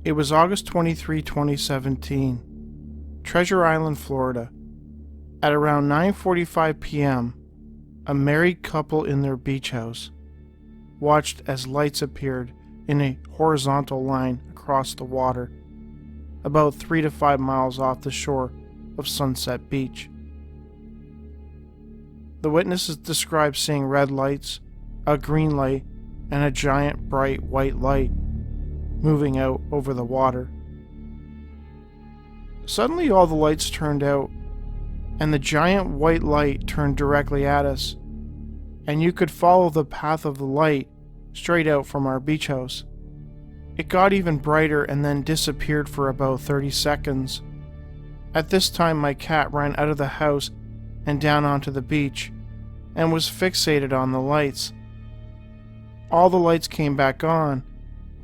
It was August 23, 2017, Treasure Island, Florida. At around 9:45 p.m., a married couple in their beach house watched as lights appeared in a horizontal line across the water, about 3 to 5 miles off the shore of Sunset Beach. The witnesses described seeing red lights, a green light, and a giant bright white light moving out over the water. Suddenly all the lights turned out, and the giant white light turned directly at us, and you could follow the path of the light straight out from our beach house. It got even brighter and then disappeared for about 30 seconds. At this time, my cat ran out of the house and down onto the beach, and was fixated on the lights. All the lights came back on,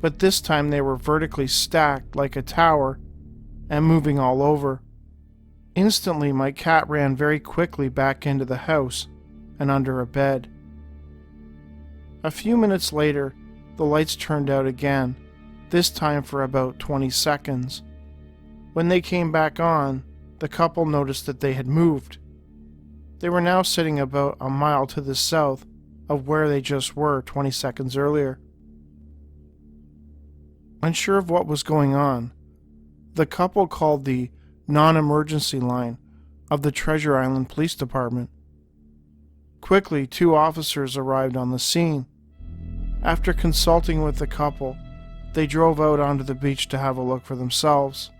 but this time they were vertically stacked like a tower and moving all over. Instantly, my cat ran very quickly back into the house and under a bed. A few minutes later, the lights turned out again, this time for about 20 seconds. When they came back on, the couple noticed that they had moved. They were now sitting about a mile to the south of where they just were 20 seconds earlier. Unsure of what was going on, the couple called the non-emergency line of the Treasure Island Police Department. Quickly, 2 officers arrived on the scene. After consulting with the couple, they drove out onto the beach to have a look for themselves.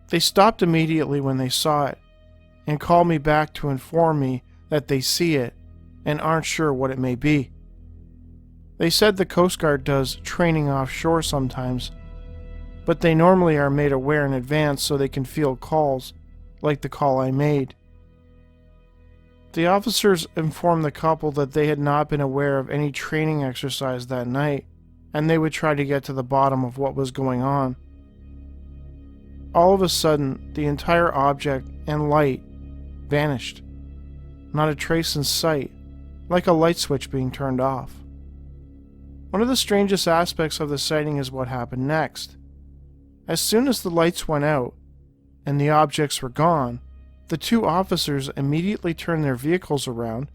They stopped immediately when they saw it, and called me back to inform me that they see it and aren't sure what it may be. They said the Coast Guard does training offshore sometimes, but they normally are made aware in advance so they can field calls, like the call I made. The officers informed the couple that they had not been aware of any training exercise that night, and they would try to get to the bottom of what was going on. All of a sudden, the entire object and light vanished. Not a trace in sight, like a light switch being turned off. One of the strangest aspects of the sighting is what happened next. As soon as the lights went out and the objects were gone, the 2 officers immediately turned their vehicles around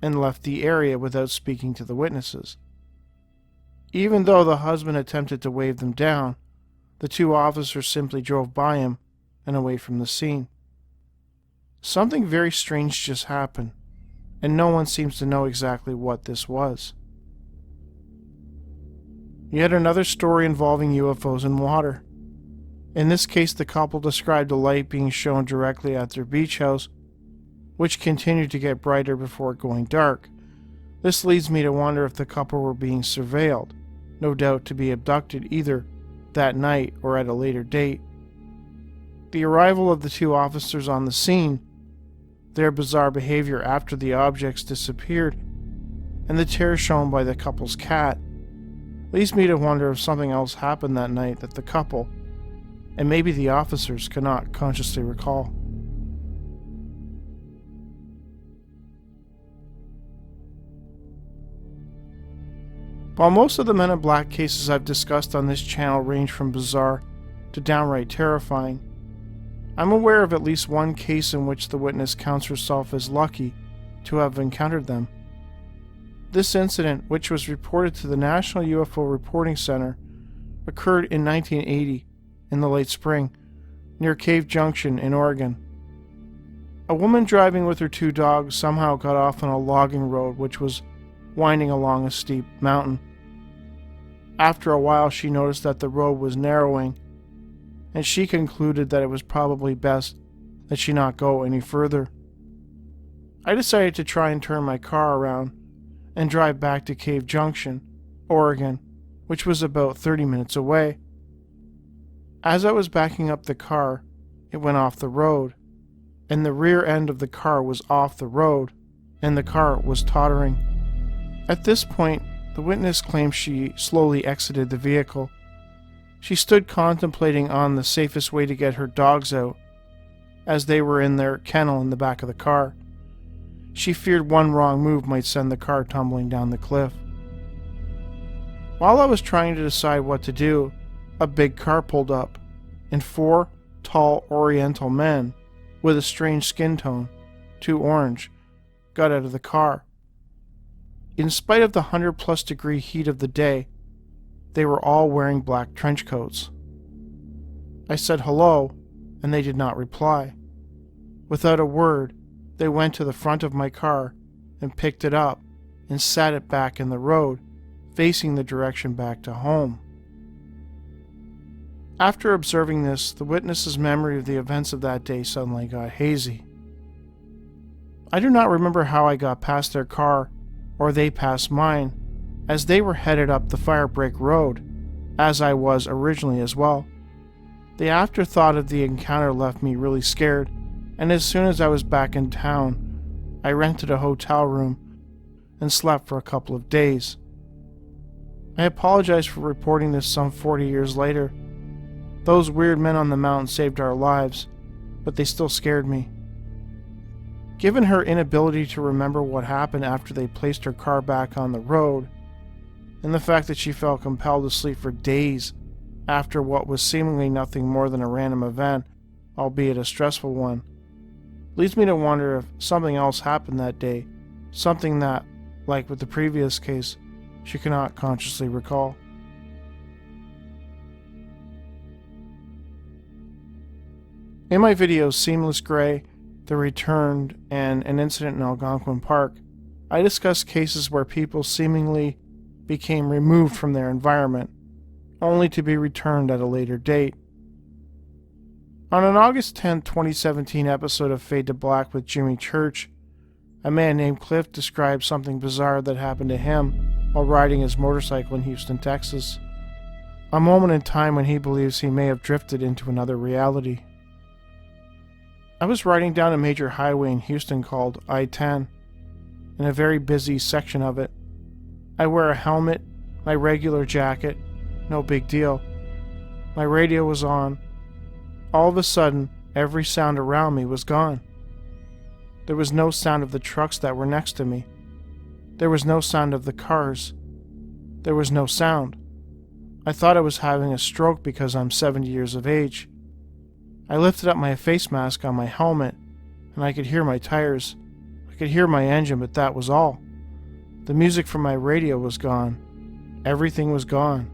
and left the area without speaking to the witnesses. Even though the husband attempted to wave them down, the 2 officers simply drove by him and away from the scene. Something very strange just happened, and no one seems to know exactly what this was. Yet another story involving UFOs in water. In this case, the couple described a light being shown directly at their beach house, which continued to get brighter before going dark. This leads me to wonder if the couple were being surveilled, no doubt to be abducted either that night or at a later date. The arrival of the 2 officers on the scene, their bizarre behavior after the objects disappeared, and the terror shown by the couple's cat leads me to wonder if something else happened that night that the couple, and maybe the officers, cannot consciously recall. While most of the Men in Black cases I've discussed on this channel range from bizarre to downright terrifying, I'm aware of at least one case in which the witness counts herself as lucky to have encountered them. This incident, which was reported to the National UFO Reporting Center, occurred in 1980 in the late spring near Cave Junction in Oregon. A woman driving with her 2 dogs somehow got off on a logging road which was winding along a steep mountain. After a while, she noticed that the road was narrowing, and she concluded that it was probably best that she not go any further. I decided to try and turn my car around and drive back to Cave Junction, Oregon, which was about 30 minutes away. As I was backing up the car, it went off the road, and the rear end of the car was off the road, and the car was tottering. At this point, the witness claimed she slowly exited the vehicle. She stood contemplating on the safest way to get her dogs out, as they were in their kennel in the back of the car. She feared one wrong move might send the car tumbling down the cliff. While I was trying to decide what to do, a big car pulled up, and 4 tall Oriental men with a strange skin tone, too orange, got out of the car. In spite of the 100+ degree heat of the day, they were all wearing black trench coats. I said hello, and they did not reply. Without a word, they went to the front of my car and picked it up and sat it back in the road, facing the direction back to home. After observing this, the witness's memory of the events of that day suddenly got hazy. I do not remember how I got past their car or they past mine, as they were headed up the Firebreak Road, as I was originally as well. The afterthought of the encounter left me really scared, and as soon as I was back in town, I rented a hotel room and slept for a couple of days. I apologize for reporting this some 40 years later. Those weird men on the mountain saved our lives, but they still scared me. Given her inability to remember what happened after they placed her car back on the road, and the fact that she felt compelled to sleep for days after what was seemingly nothing more than a random event, albeit a stressful one, leads me to wonder if something else happened that day, something that, like with the previous case, she cannot consciously recall. In my videos Seamless Gray, The Returned, and An Incident in Algonquin Park, I discuss cases where people seemingly became removed from their environment, only to be returned at a later date. On an August 10, 2017 episode of Fade to Black with Jimmy Church, a man named Cliff described something bizarre that happened to him while riding his motorcycle in Houston, Texas. A moment in time when he believes he may have drifted into another reality. I was riding down a major highway in Houston called I-10, in a very busy section of it. I wear a helmet, my regular jacket, no big deal. My radio was on. All of a sudden, every sound around me was gone. There was no sound of the trucks that were next to me. There was no sound of the cars. There was no sound. I thought I was having a stroke because I'm 70 years of age. I lifted up my face mask on my helmet, and I could hear my tires. I could hear my engine, but that was all. The music from my radio was gone. Everything was gone.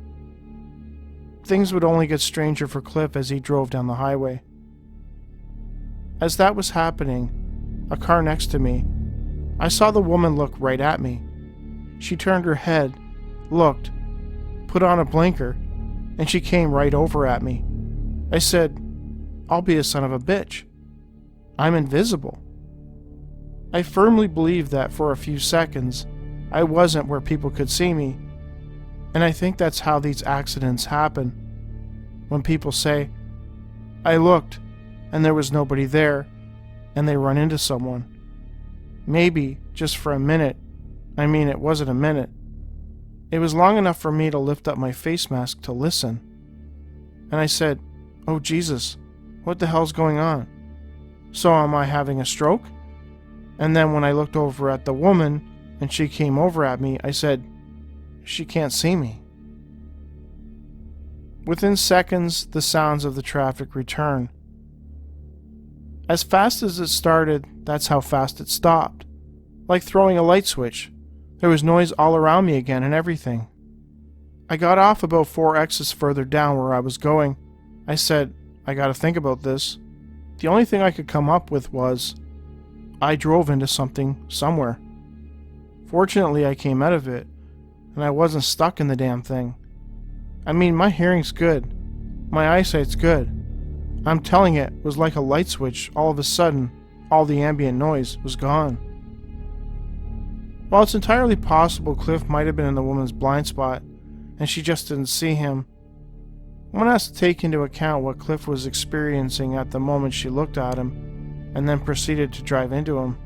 Things would only get stranger for Cliff as he drove down the highway. As that was happening, a car next to me, I saw the woman look right at me. She turned her head, looked, put on a blinker, and she came right over at me. I said, "I'll be a son of a bitch. I'm invisible." I firmly believed that for a few seconds, I wasn't where people could see me, and I think that's how these accidents happen. When people say, "I looked, and there was nobody there," and they run into someone. Maybe, just for a minute, I mean it wasn't a minute. It was long enough for me to lift up my face mask to listen. And I said, "Oh Jesus, what the hell's going on? So am I having a stroke?" And then when I looked over at the woman, and she came over at me, I said, "She can't see me." Within seconds, the sounds of the traffic return. As fast as it started, that's how fast it stopped. Like throwing a light switch. There was noise all around me again and everything. I got off about 4 exits further down where I was going. I said, "I gotta think about this." The only thing I could come up with was, I drove into something somewhere. Fortunately, I came out of it, and I wasn't stuck in the damn thing. I mean, my hearing's good. My eyesight's good. I'm telling you, it was like a light switch. All of a sudden, all the ambient noise was gone. While it's entirely possible Cliff might have been in the woman's blind spot, and she just didn't see him, one has to take into account what Cliff was experiencing at the moment she looked at him, and then proceeded to drive into him.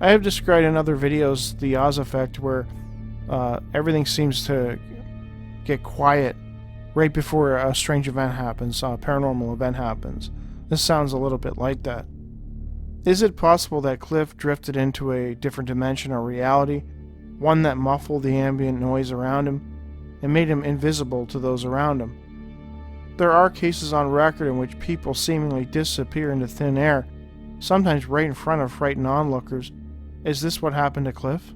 I have described in other videos the Oz effect, where everything seems to get quiet right before a strange event happens, a paranormal event happens. This sounds a little bit like that. Is it possible that Cliff drifted into a different dimension or reality, one that muffled the ambient noise around him and made him invisible to those around him? There are cases on record in which people seemingly disappear into thin air, sometimes right in front of frightened onlookers. Is this what happened to Cliff?